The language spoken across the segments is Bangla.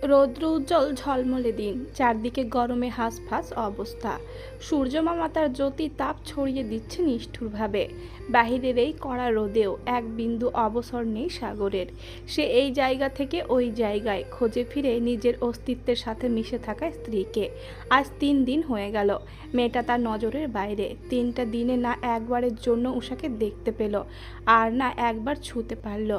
রৌদ্র উজ্জ্বল ঝলমলে দিন, চারদিকে গরমে হাঁসফাঁস অবস্থা। সূর্যমামা তার জ্যোতি তাপ ছড়িয়ে দিচ্ছে নিষ্ঠুরভাবে। বাহিরের এই কড়া রোদেও এক বিন্দু অবসর নেই সাগরের। সে এই জায়গা থেকে ওই জায়গায় খোঁজে ফিরে নিজের অস্তিত্বের সাথে মিশে থাকা স্ত্রীকে। আজ 3 দিন হয়ে গেল মেয়েটা তার নজরের বাইরে। 3টা দিনে না একবারের জন্য উষাকে দেখতে পেল, আর না একবার ছুঁতে পারল,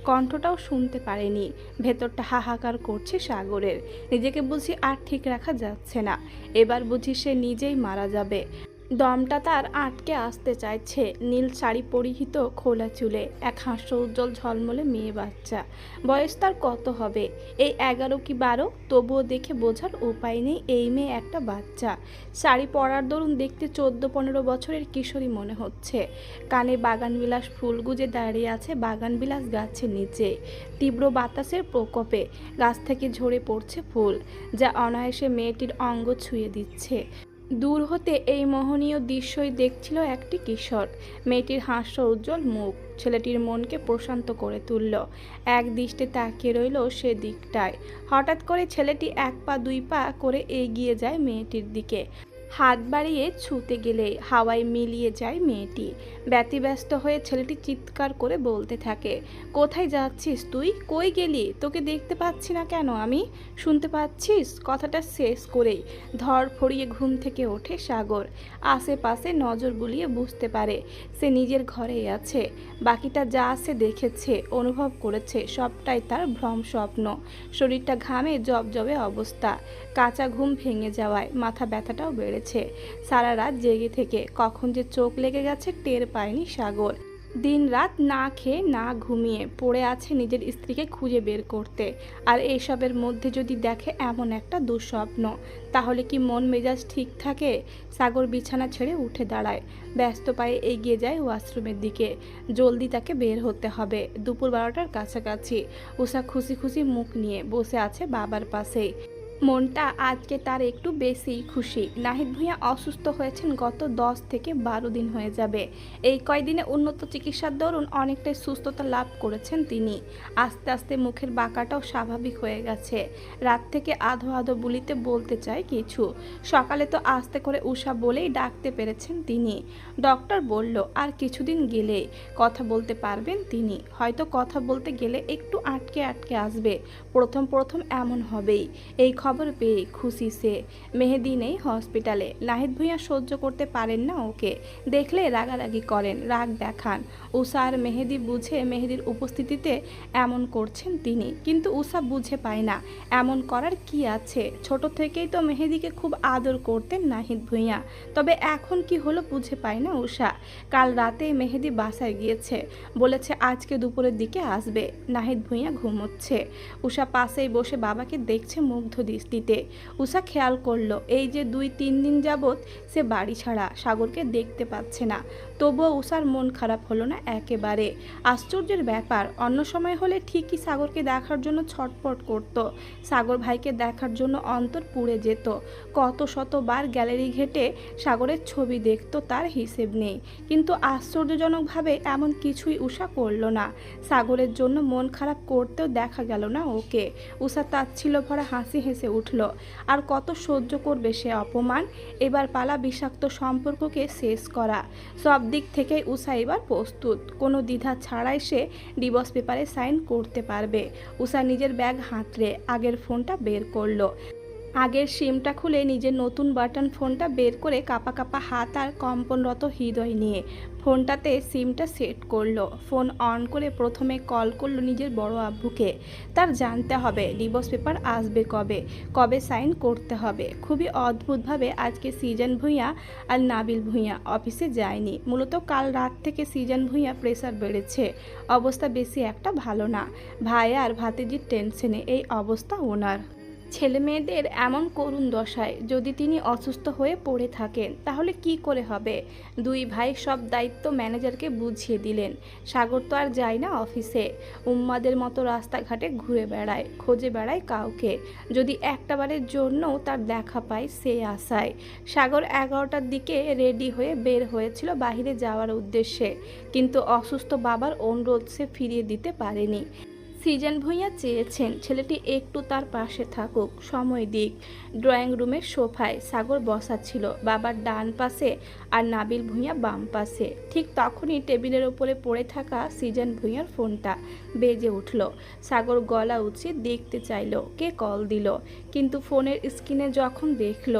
কণ্ঠটাও শুনতে পারেনি। ভেতরটা হাহাকার করছে সাগরের। নিজেকে বুঝি আর ঠিক রাখা যাচ্ছে না। এবার বুঝি সে নিজেই মারা যাবে। দমটা তার আটকে আসতে চাইছে। নীল শাড়ি পরিহিত, খোলা চুলে, এক হাস্য উজ্জ্বল ঝলমলে মেয়ে বাচ্চা। বয়স তার কত হবে? এই 11 কি 12। তবুও দেখে বোঝার উপায় নেই এই মেয়ে একটা বাচ্চা। শাড়ি পরার দরুন দেখতে 14-15 বছরের কিশোরী মনে হচ্ছে। কানে বাগানবিলাস ফুল গুজে দাঁড়িয়ে আছে বাগানবিলাস গাছের নিচে। তীব্র বাতাসের প্রকোপে গাছ থেকে ঝরে পড়ছে ফুল, যা অনায়াসে মেয়েটির অঙ্গ ছুঁয়ে দিচ্ছে। দূর হতে এই মোহনীয় দৃশ্যই দেখছিল একটি কিশোর। মেয়েটির হাস্য উজ্জ্বল মুখ ছেলেটির মনকে প্রশান্ত করে তুলল। এক দৃষ্টে তাকিয়ে রইল সে দিকটায়। হঠাৎ করে ছেলেটি 1 পা 2 পা করে এগিয়ে যায় মেয়েটির দিকে। হাত বাড়িয়ে ছুঁতে গেলেই হাওয়ায় মিলিয়ে যায় মেয়েটি। ব্যতিব্যস্ত হয়ে ছেলেটি চিৎকার করে বলতে থাকে, কোথায় যাচ্ছিস তুই? কই গেলি? তোকে দেখতে পাচ্ছি না কেন আমি? শুনতে পাচ্ছিস? কথাটা শেষ করেই ধড় ফড়িয়ে ঘুম থেকে ওঠে সাগর। আশেপাশে নজর বুলিয়ে বুঝতে পারে সে নিজের ঘরেই আছে। বাকিটা যা সে দেখেছে, অনুভব করেছে, সবটাই তার ভ্রম স্বপ্ন। শরীরটা ঘামে জবজবে অবস্থা। কাঁচা ঘুম ভেঙে যাওয়ায় মাথা ব্যথাটাও বেড়েছে। সারা রাত জেগে থেকে কখন যে চোখ লেগে গেছে টের পায়নি সাগর। দিন রাত না খেয়ে না ঘুমিয়ে পড়ে আছে নিজের স্ত্রীকে খুঁজে বের করতে। আর এইসবের মধ্যে যদি দেখে এমন একটা দুঃস্বপ্ন, তাহলে কি মন মেজাজ ঠিক থাকে? সাগর বিছানা ছেড়ে উঠে দাঁড়ায়। ব্যস্ত পায়ে এগিয়ে যায় ওয়াশরুমের দিকে। জলদি তাকে বের হতে হবে। দুপুর 12টার কাছাকাছি। উষা খুশি খুশি মুখ নিয়ে বসে আছে বাবার পাশেই। মনটা আজকে তার একটু বেশি খুশি। নাহিদ ভূঁইয়া অসুস্থ হয়েছেন গত 10 থেকে 12 দিন হয়ে যাবে। এই কয়দিনে উন্নত চিকিৎসার দরুন অনেকটাই সুস্থতা লাভ করেছেন তিনি। আস্তে আস্তে মুখের বাঁকাটাও স্বাভাবিক হয়ে গেছে। রাত থেকে আধো আধো বুলিতে বলতে চায় কিছু। সকালে তো আস্তে করে উষা বলেই ডাকতে পেরেছেন তিনি। ডক্টর বলল আর কিছুদিন গেলেই কথা বলতে পারবেন তিনি। হয়তো কথা বলতে গেলে একটু আটকে আটকে আসবে। প্রথম প্রথম এমন হবেই। এই খবর পেয়ে খুশি সে। মেহেদি নেই হসপিটালে। নাহিদ ভূঁইয়া সহ্য করতে পারেন না ওকে। দেখলে রাগারাগি করেন, রাগ দেখান। উষা আর মেহেদি বুঝে মেহেদির উপস্থিতিতে এমন করছেন তিনি। কিন্তু উষা বুঝে পায় না এমন করার কি আছে। ছোট থেকেই তো মেহেদিকে খুব আদর করতেন নাহিদ ভূঁইয়া। তবে এখন কি হলো বুঝে পায় না উষা। কাল রাতে মেহেদি বাসায় গিয়েছে, বলেছে আজকে দুপুরের দিকে আসবে। নাহিদ ভূঁইয়া ঘুমোচ্ছে। উষা পাশেই বসে বাবাকে দেখছে মুগ্ধ দৃষ্টিতে। উষা খেয়াল করলো এই যে 2-3 দিন যাবৎ সে বাড়ি ছাড়া, সাগরকে দেখতে পাচ্ছে না। তবুও উষার মন খারাপ হলো না একেবারে। আশ্চর্যের ব্যাপার, অন্য সময় হলে ঠিকই সাগরকে দেখার জন্য ছটপট করত। সাগর ভাইকে দেখার জন্য অন্তর পুড়ে যেত। কত শতবার গ্যালারি ঘেটে সাগরের ছবি দেখত তার হিসেব নেই। কিন্তু আশ্চর্যজনকভাবে এমন কিছুই উষা করলো না। সাগরের জন্য মন খারাপ করতেও দেখা গেল না ওকে। উষা তাচ্ছিল্য ভরা হাসি হেসে উঠল। আর কত সহ্য করবে সে অপমান? এবার পালা বিষাক্ত সম্পর্ককে শেষ করা। সব দিক থেকেই উষা এবার প্রস্তুত। কোনো দ্বিধা ছাড়াই সে ডিভোর্স পেপারে সাইন করতে পারবে। উষা নিজের ব্যাগ হাতড়ে আগের ফোনটা বের করলো। আগের সিমটা খুলে নিজের নতুন বাটন ফোনটা বের করে কাঁপা কাঁপা হাত আর কম্পনরত হৃদয় নিয়ে ফোনটাতে সিমটা সেট করলো। ফোন অন করে প্রথমে কল করলো নিজের বড় আব্বুকে। তার জানতে হবে ডিভোর্স পেপার আসবে কবে, কবে সাইন করতে হবে। খুবই অদ্ভুতভাবে আজকে সৃজন ভূঁইয়া আর নাবিল ভূঁইয়া অফিসে যায়নি। মূলত কাল রাত থেকে সৃজন ভূঁইয়া প্রেসার বেড়েছে। অবস্থা বেশি একটা ভালো না। ভাই আর ভাতিজির টেনশনে এই অবস্থা ওনার। ছেলে মেয়েদের এমন করুণ দশায় যদি তিনি অসুস্থ হয়ে পড়ে থাকেন তাহলে কি করে হবে? 2 ভাই সব দায়িত্ব ম্যানেজারকে বুঝিয়ে দিলেন। সাগর তো আর যায় না অফিসে। উম্মাদের মতো রাস্তাঘাটে ঘুরে বেড়ায়, খোঁজে বেড়ায় কাউকে, যদি একটাবারের জন্যও তার দেখা পায় সে আশায়। সাগর 11টার দিকে রেডি হয়ে বের হয়েছিল বাহিরে যাওয়ার উদ্দেশ্যে, কিন্তু অসুস্থ বাবার অনুরোধ সে ফিরিয়ে দিতে পারেনি। সিজন ভূঁইয়া চেয়েছেন ছেলেটি একটু তার পাশে থাকুক, সময় দিক। ড্রয়িং রুমের সোফায় সাগর বসা ছিল বাবার ডান পাশে আর নাবিল ভূঁইয়া বাম পাশে। ঠিক তখনই টেবিলের ওপরে পড়ে থাকা সিজন ভূঁইয়ার ফোনটা বেজে উঠল। সাগর গলা উঁচিয়ে দেখতে চাইল কে কল দিল, কিন্তু ফোনের স্ক্রিনে যখন দেখল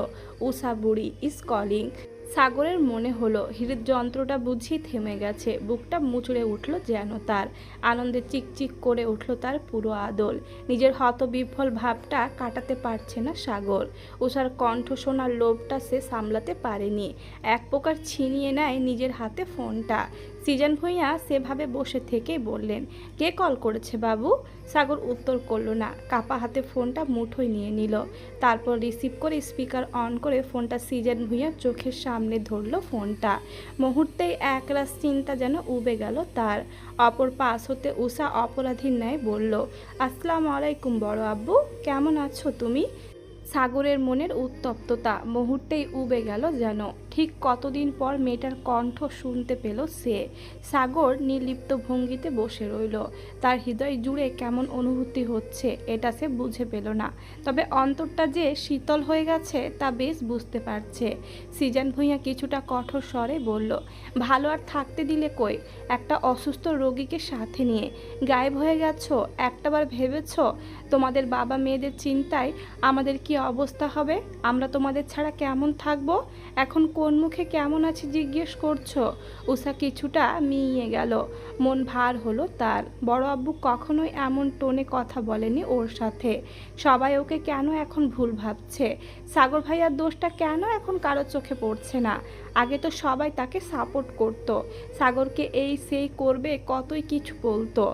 উষা বুড়ি ইজ কলিং, সাগরের মনে হলো হৃদযন্ত্রটা বুঝি থেমে গেছে। বুকটা মুচড়ে উঠল যেন তার। আনন্দে চিকচিক করে উঠল তার পুরো আদল। নিজের হতবিহ্বল ভাবটা কাটাতে পারছে না সাগর। উষার কণ্ঠ শোনার লোভটা সে সামলাতে পারেনি। এক প্রকার ছিনিয়ে নেয় নিজের হাতে ফোনটা। সিজন ভূঁইয়া সেভাবে বসে থেকেই বললেন, কে কল করেছে বাবু? সাগর উত্তর করল না, কাপা হাতে ফোনটা মুঠোয় নিয়ে নিল। তারপর রিসিভ করে স্পিকার অন করে ফোনটা সিজন ভূঁইয়ার চোখের সামনে ধরলো ফোনটা। মুহূর্তেই একরাশ চিন্তা যেন উবে গেল তার। অপর পাশ হতে উষা অপরাধীর ন্যায় বলল, আসসালামু আলাইকুম বড় আব্বু, কেমন আছো তুমি? সাগরের মনের উত্তপ্ততা মুহূর্তেই উবে গেল যেন। ঠিক কতদিন পর মেয়েটার কণ্ঠ শুনতে পেল সে। সাগর নির্লিপ্ত ভঙ্গিতে বসে রইল। তার হৃদয় জুড়ে কেমন অনুভূতি হচ্ছে এটা সে বুঝে পেল না, তবে অন্তরটা যে শীতল হয়ে গেছে তা বেশ বুঝতে পারছে। সিজন ভূঁইয়া কিছুটা কঠোর স্বরে বলল, ভালো আর থাকতে দিলে কই? একটা অসুস্থ রোগীকে সাথে নিয়ে গায়েব হয়ে গেছো। একটাবার ভেবেছ তোমাদের বাবা মেয়েদের চিন্তায় আমাদের কি অবস্থা হবে? আমরা তোমাদের ছাড়া কেমন থাকবো? এখন কোন মুখে কেমন আছে জিজ্ঞেস করছো? উষা কিছুটা মিইয়ে গেল, মন ভার হলো তার। বড় আব্বু কখনোই এমন টোনে কথা বলেনি ওর সাথে। সবাই ওকে কেন এখন ভুল ভাবছে? সাগর ভাইয়ার দোষটা কেন এখন কারো চোখে পড়ছে না? আগে তো সবাই তাকে সাপোর্ট করত, সাগরকে এই সেই করবে কতই কিছু বলতো।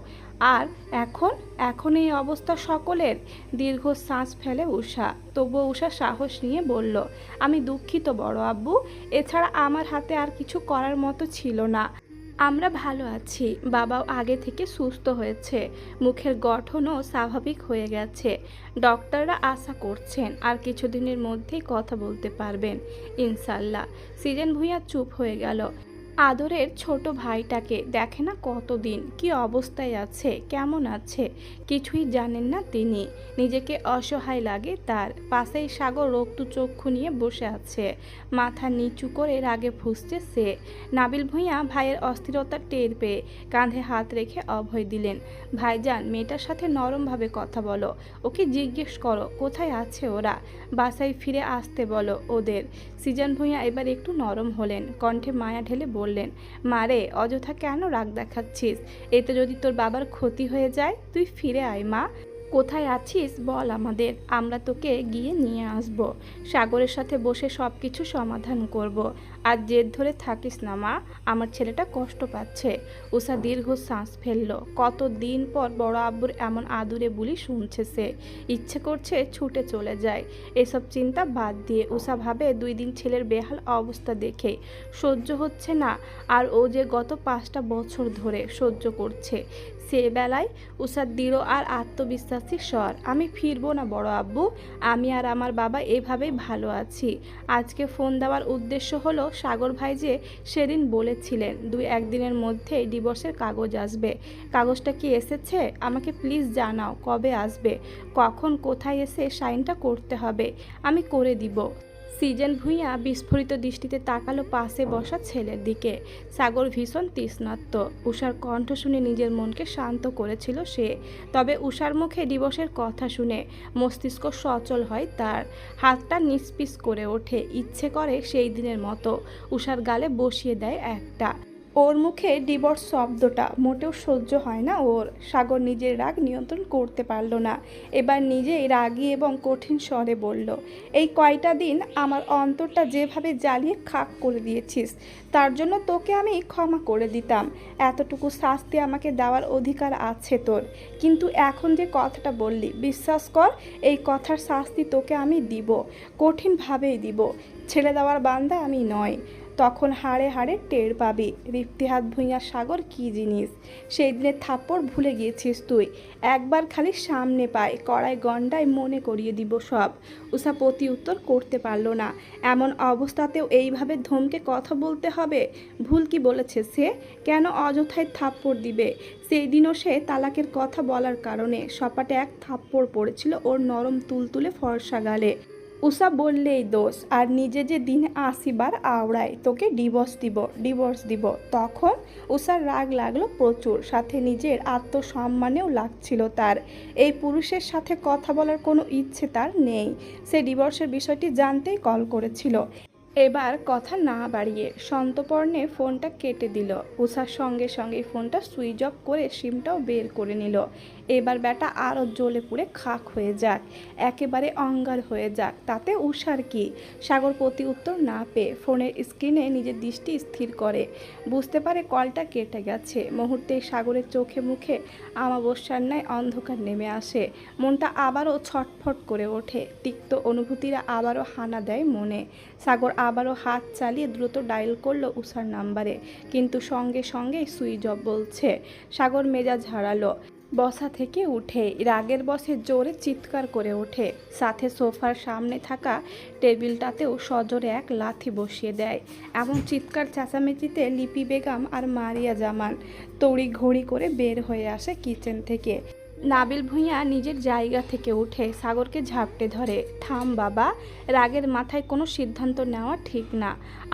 আর এখন এখন এই অবস্থা সকলের। দীর্ঘ শ্বাস ফেলে উষা। তবুও উষা সাহস নিয়ে বলল, আমি দুঃখিত বড় আব্বু, এছাড়া আমার হাতে আর কিছু করার মতো ছিল না। আমরা ভালো আছি, বাবাও আগে থেকে সুস্থ হয়েছে, মুখের গঠনও স্বাভাবিক হয়ে গেছে। ডক্টররা আশা করছেন আর কিছুদিনের মধ্যেই কথা বলতে পারবেন ইনশাল্লাহ। সিজন ভূঁইয়া চুপ হয়ে গেল। আদরের ছোট ভাইটাকে দেখে না কতদিন, কি অবস্থায় আছে, কেমন আছে কিছুই জানেন না তিনি। নিজেকে অসহায় লাগে তার। পাশেই সাগর রক্ত চক্ষু নিয়ে বসে আছে, মাথা নিচু করে রাগে ফুঁসছে সে। নাবিল ভূঁইয়া ভাইয়ের অস্থিরতা টের পেয়ে কাঁধে হাত রেখে অভয় দিলেন, ভাইজান মেয়েটার সাথে নরমভাবে কথা বলো, ওকে জিজ্ঞেস করো কোথায় আছে ওরা, বাসায় ফিরে আসতে বলো ওদের। সিজন ভূঁইয়া এবার একটু নরম হলেন, কণ্ঠে মায়া ঢেলে বললেন, মারে অযথা কেন রাগ দেখাচ্ছিস? এতে যদি তোর বাবার ক্ষতি হয়ে যায়, তুই ফিরে আয় মা। কোথায় আছিস বল আমাদের, আমরা তোকে গিয়ে নিয়ে আসব। সাগরের সাথে বসে সব কিছু সমাধান করব। আর জেদ ধরে থাকিস না মা, আমার ছেলেটা কষ্ট পাচ্ছে। উষা দীর্ঘ শ্বাস ফেলল। কতদিন পর বড় আব্বুর এমন আদুরে বুলি শুনছে সে। ইচ্ছে করছে ছুটে চলে যায়। এসব চিন্তা বাদ দিয়ে উষা ভাবে 2 দিন ছেলের বেহাল অবস্থা দেখে সহ্য হচ্ছে না। আর ও যে গত 5টা বছর ধরে সহ্য করছে। সে বেলায় উষার দৃঢ় আর আত্মবিশ্বাসী স্বর, আমি ফিরবো না বড় আব্বু, আমি আর আমার বাবা এভাবেই ভালো আছি। আজকে ফোন দেওয়ার উদ্দেশ্য হলো, সাগর ভাই যে সেদিন বলেছিলেন 2-1 দিনের মধ্যেই ডিভোর্সের কাগজ আসবে। কাগজটা কি এসেছে? আমাকে প্লিজ জানাও কবে আসবে, কখন কোথায় এসে সাইনটা করতে হবে, আমি করে দিব। সিজন ভূঁইয়া বিস্ফোরিত দৃষ্টিতে তাকালো পাশে বসা ছেলের দিকে। সাগর ভীষণ তৃষ্ণার্ত। উষার কণ্ঠ শুনে নিজের মনকে শান্ত করেছিল সে। তবে উষার মুখে ডিভোর্সের কথা শুনে মস্তিষ্ক সচল হয় তার। হাতটা নিস্পিস করে ওঠে, ইচ্ছে করে সেই দিনের মতো উষার গালে বসিয়ে দেয় একটা। ওর মুখে ডিভোর্স শব্দটা মোটেও সহ্য হয় না ওর। সাগর নিজের রাগ নিয়ন্ত্রণ করতে পারল না। এবার নিজেই রাগী এবং কঠিন স্বরে বলল, এই কয়টা দিন আমার অন্তরটা যেভাবে জ্বালিয়ে খাক করে দিয়েছিস, তার জন্য তোকে আমি ক্ষমা করে দিতাম। এতটুকু শাস্তি আমাকে দেওয়ার অধিকার আছে তোর। কিন্তু এখন যে কথাটা বললি, বিশ্বাস কর এই কথার শাস্তি তোকে আমি দিব, কঠিনভাবেই দিব। ছেড়ে দেওয়ার বান্দা আমি নয়। তখন হাড়ে হাড়ে টের পাবি রিফতিহাত ভূঁইয়া সাগর কী জিনিস। সেই দিনের থাপ্পড় ভুলে গিয়েছিস তুই। একবার খালি সামনে পায় কড়াই গন্ডায় মনে করিয়ে দিব সব। উষা প্রতি উত্তর করতে পারল না। এমন অবস্থাতেও এইভাবে ধমকে কথা বলতে হবে? ভুল কি বলেছে সে? কেন অযথায় থাপ্পড় দিবে? সেই দিনও সে তালাকের কথা বলার কারণে সপাটে এক থাপ্পড় পড়েছিল ওর নরম তুলতুলে ফর্সা গালে। উষা বললেই দোষ, আর নিজে যে দিনে ৮০ বার আওড়ায় তোকে ডিভোর্স দিব। তখন উষার রাগ লাগলো প্রচুর, সাথে নিজের আত্মসম্মানেও লাগছিল তার। এই পুরুষের সাথে কথা বলার কোনো ইচ্ছে তার নেই। সে ডিভোর্সের বিষয়টি জানতেই কল করেছিল। এবার কথা না বাড়িয়ে সন্তপর্ণে ফোনটা কেটে দিল। উষার সঙ্গে সঙ্গে ফোনটা সুইচ অফ করে সিমটাও বের করে নিল। এবার ব্যাটা আরও জ্বলে পুড়ে খাক হয়ে যাক, একেবারে অঙ্গার হয়ে যাক, তাতে উষার কি? সাগর প্রতি উত্তর না পেয়ে ফোনের স্ক্রিনে নিজের দৃষ্টি স্থির করে। বুঝতে পারে কলটা কেটে গেছে। মুহূর্তে সাগরের চোখে মুখে আমাবস্যার ন্যায় অন্ধকার নেমে আসে। মনটা আবারও ছটফট করে ওঠে। তিক্ত অনুভূতিরা আবারও হানা দেয় মনে। সাগর আবারও হাত চালিয়ে দ্রুত ডায়াল করলো উষার নাম্বারে, কিন্তু সঙ্গে সঙ্গেই সুইচ অফ বলছে। সাগর মেজাজ হারালো। বসা থেকে উঠে রাগের বসে জোরে চিৎকার করে ওঠে। সাথে সোফার সামনে থাকা টেবিলটাতেও সজোরে এক লাথি বসিয়ে দেয়। এমন চিৎকার চেঁচামেচিতে লিপি বেগম আর মারিয়া জামান তড়ি ঘড়ি করে বের হয়ে আসে কিচেন থেকে। নাবিল ভূঁইয়া নিজের জায়গা থেকে উঠে সাগরকে ঝাপটে ধরে। থাম বাবা, রাগের মাথায় কোনো সিদ্ধান্ত নেওয়া ঠিক না।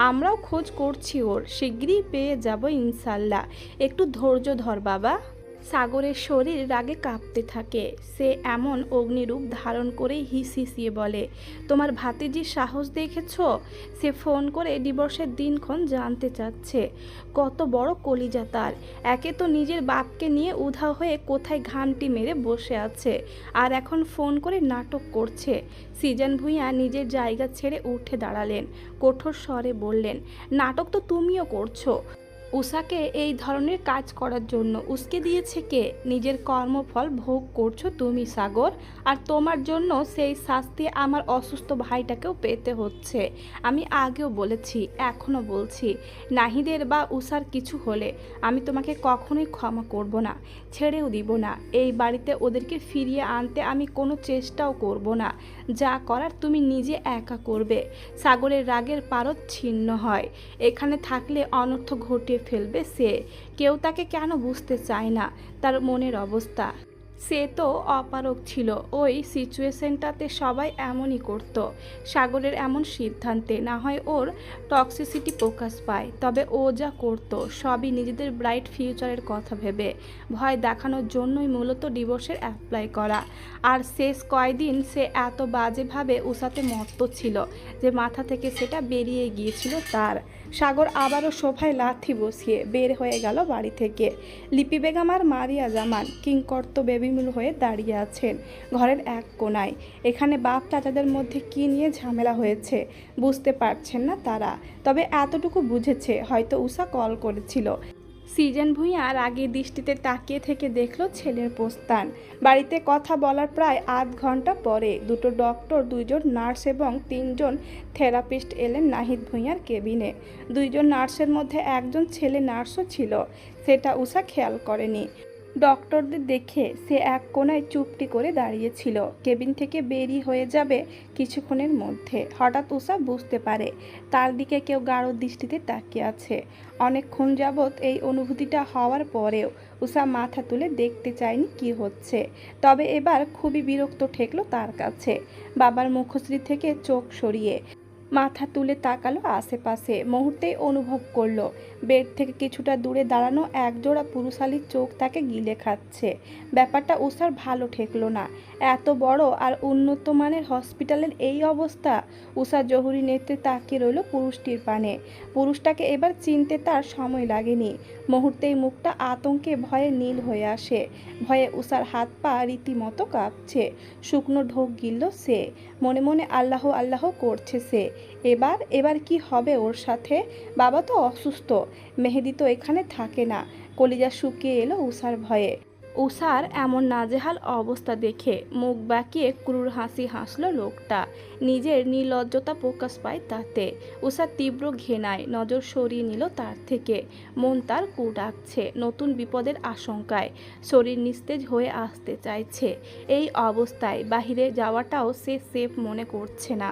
আমরাও খোঁজ করছি ওর, শিগগিরই পেয়ে যাব ইনশাল্লাহ। একটু ধৈর্য ধর বাবা। সাগরের শরীর রাগে কাঁপতে থাকে। সে এমন অগ্নিরূপ ধারণ করেই হিসিয়ে বলে, তোমার ভাতিজির সাহস দেখেছ? সে ফোন করে ডিভোর্সের দিনক্ষণ জানতে চাচ্ছে। কত বড় কলিজা তার! একে তো নিজের বাপকে নিয়ে উধাও হয়ে কোথায় ঘানটি মেরে বসে আছে, আর এখন ফোন করে নাটক করছে। সিজন ভূঁইয়া নিজের জায়গা ছেড়ে উঠে দাঁড়ালেন। কঠোর স্বরে বললেন, নাটক তো তুমিও করছো। উষাকে এই ধরনের কাজ করার জন্য উস্কে দিয়েছে কে? নিজের কর্মফল ভোগ করছো তুমি সাগর, আর তোমার জন্য সেই শাস্তি আমার অসুস্থ ভাইটাকেও পেতে হচ্ছে। আমি আগেও বলেছি, এখনও বলছি, নাহিদের বা উষার কিছু হলে আমি তোমাকে কখনোই ক্ষমা করব না, ছেড়েও দিব না। এই বাড়িতে ওদেরকে ফিরিয়ে আনতে আমি কোনো চেষ্টাও করব না। যা করার তুমি নিজে একা করবে। সাগরের রাগের পারদ ছিন্ন হয়। এখানে থাকলে অনর্থ ঘটিয়ে ফেলবে সে। কেউ তাকে কেন বুঝতে চায় না তার মনের অবস্থা? সে তো অপারগ ছিল। ওই সিচুয়েশনটাতে সবাই এমনই করত। সাগরের এমন সিদ্ধান্তে না হয় ওর টক্সিসিটি প্রকাশ পায়, তবে ও যা করত সবই নিজেদের ব্রাইট ফিউচারের কথা ভেবে, ভয় দেখানোর জন্যই মূলত ডিভোর্সের অ্যাপ্লাই করা। আর শেষ কয়দিন সে এত বাজেভাবে উষাতে মত্ত ছিল যে মাথা থেকে সেটা বেরিয়ে গিয়েছিল তার। সাগর আবারও সোফায় লাথি বসিয়ে বের হয়ে গেল বাড়ি থেকে। লিপি বেগম আর মারিয়া জামান কিংকর্ত বেবিমূল হয়ে দাঁড়িয়ে আছেন ঘরের এক কোনায়। এখানে বাপ চাচাদের মধ্যে কি নিয়ে ঝামেলা হয়েছে বুঝতে পারছেন না তারা, তবে এতটুকু বুঝেছে হয়তো উষা কল করেছিল। সিজন ভূঁইয়া রাগের দৃষ্টিতে তাকিয়ে থেকে দেখল ছেলের প্রস্থান। বাড়িতে কথা বলার প্রায় আধ ঘন্টা পরে দুটো ডক্টর, 2জন নার্স এবং 3জন থেরাপিস্ট এলেন নাহিদ ভূঁইয়ার কেবিনে। 2জন নার্সের মধ্যে একজন ছেলে নার্সও ছিল, সেটা উষা খেয়াল করেনি। ডক্টরদের দেখে সে এক কোনায় চুপটি করে দাঁড়িয়েছিল। কেবিন থেকে বেরিয়ে হয়ে যাবে কিছুক্ষণের মধ্যে। হঠাৎ উষা বুঝতে পারে তার দিকে কেউ গাঢ় দৃষ্টিতে তাকিয়ে আছে। অনেকক্ষণ যাবৎ এই অনুভূতিটা হওয়ার পরেও উষা মাথা তুলে দেখতে চায়নি কি হচ্ছে। তবে এবার খুবই বিরক্ত ঠেকলো তার কাছে। বাবার মুখশ্রী থেকে চোখ সরিয়ে মাথা তুলে তাকালো আশেপাশে। মুহূর্তেই অনুভব করলো বেড থেকে কিছুটা দূরে দাঁড়ানো একজোড়া পুরুষালীর চোখ তাকে গিলে খাচ্ছে। ব্যাপারটা উষার ভালো ঠেকলো না। এত বড় আর উন্নত মানের হসপিটালের এই অবস্থা। উষা জহুরি নেত্রে তাকিয়ে রইল পুরুষটির পানে। পুরুষটাকে এবার চিনতে তার সময় লাগেনি। মুহূর্তেই মুখটা আতঙ্কে ভয়ে নীল হয়ে আসে। ভয়ে উষার হাত পা রীতিমতো কাঁপছে। শুকনো ঢোক গিলল সে। মনে মনে আল্লাহ আল্লাহ করছে সে। এবার কি হবে ওর সাথে? বাবা তো অসুস্থ, মেহেদি তো এখানে থাকে না। কলিজা শুকিয়ে এলো উষার ভয়ে। উষার এমন নাজেহাল অবস্থা দেখে মুখ বাঁকিয়ে ক্রূর হাসি হাসল লোকটা। নিজের নির্লজ্জতা প্রকাশ পায় তাতে। উষা তীব্র ঘৃণায় নজর সরিয়ে নিল তার থেকে। মন তার কু ডাকছে নতুন বিপদের আশঙ্কায়। শরীর নিস্তেজ হয়ে আসতে চাইছে। এই অবস্থায় বাহিরে যাওয়াটাও সে সেফ মনে করছে না।